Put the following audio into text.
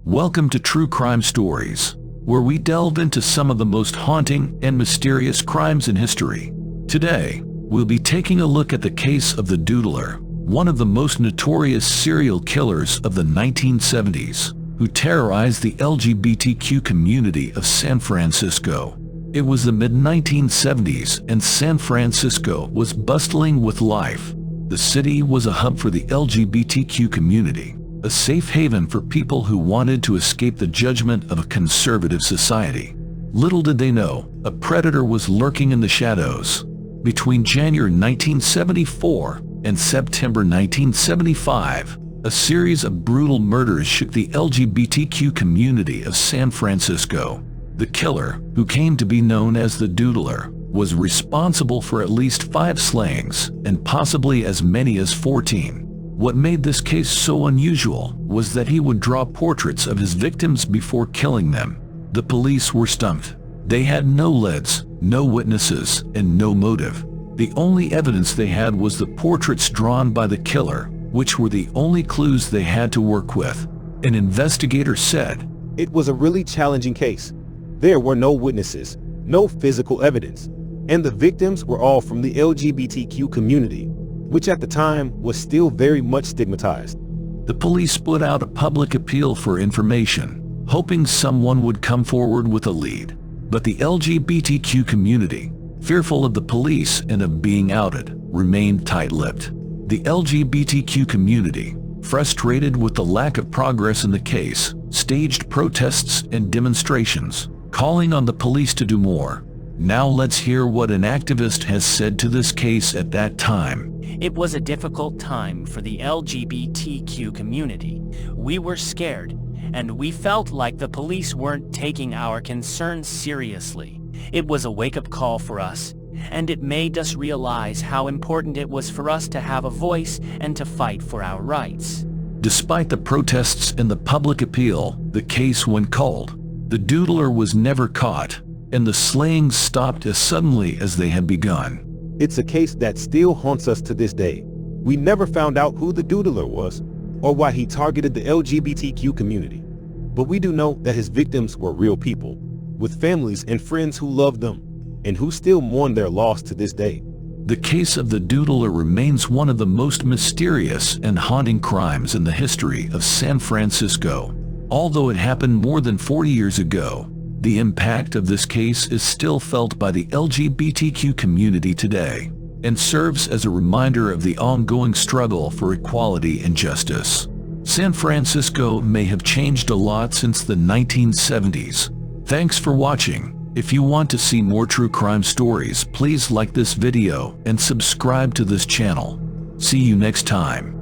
Welcome to True Crime Stories, where we delve into some of the most haunting and mysterious crimes in history. Today, we'll be taking a look at the case of the Doodler, one of the most notorious serial killers of the 1970s, who terrorized the LGBTQ community of San Francisco. It was the mid-1970s and San Francisco was bustling with life. The city was a hub for the LGBTQ community, a safe haven for people who wanted to escape the judgment of a conservative society. Little did they know, a predator was lurking in the shadows. Between January 1974 and September 1975, a series of brutal murders shook the LGBTQ community of San Francisco. The killer, who came to be known as the Doodler, was responsible for at least 5 slayings and possibly as many as 14. What made this case so unusual was that he would draw portraits of his victims before killing them. The police were stumped. They had no leads, no witnesses, and no motive. The only evidence they had was the portraits drawn by the killer, which were the only clues they had to work with. An investigator said, "It was a really challenging case. There were no witnesses, no physical evidence, and the victims were all from the LGBTQ community, which at the time was still very much stigmatized." The police put out a public appeal for information, hoping someone would come forward with a lead. But the LGBTQ community, fearful of the police and of being outed, remained tight-lipped. The LGBTQ community, frustrated with the lack of progress in the case, staged protests and demonstrations, calling on the police to do more. Now let's hear what an activist has said to this case at that time. "It was a difficult time for the LGBTQ community. We were scared, and we felt like the police weren't taking our concerns seriously. It was a wake-up call for us, and it made us realize how important it was for us to have a voice and to fight for our rights." Despite the protests and the public appeal, the case went cold. The Doodler was never caught, and the slayings stopped as suddenly as they had begun. It's a case that still haunts us to this day. We never found out who the Doodler was or why he targeted the LGBTQ community. But we do know that his victims were real people, with families and friends who loved them, and who still mourn their loss to this day. The case of the Doodler remains one of the most mysterious and haunting crimes in the history of San Francisco. Although it happened more than 40 years ago, the impact of this case is still felt by the LGBTQ community today, and serves as a reminder of the ongoing struggle for equality and justice. San Francisco may have changed a lot since the 1970s. Thanks for watching. If you want to see more true crime stories, please like this video and subscribe to this channel. See you next time.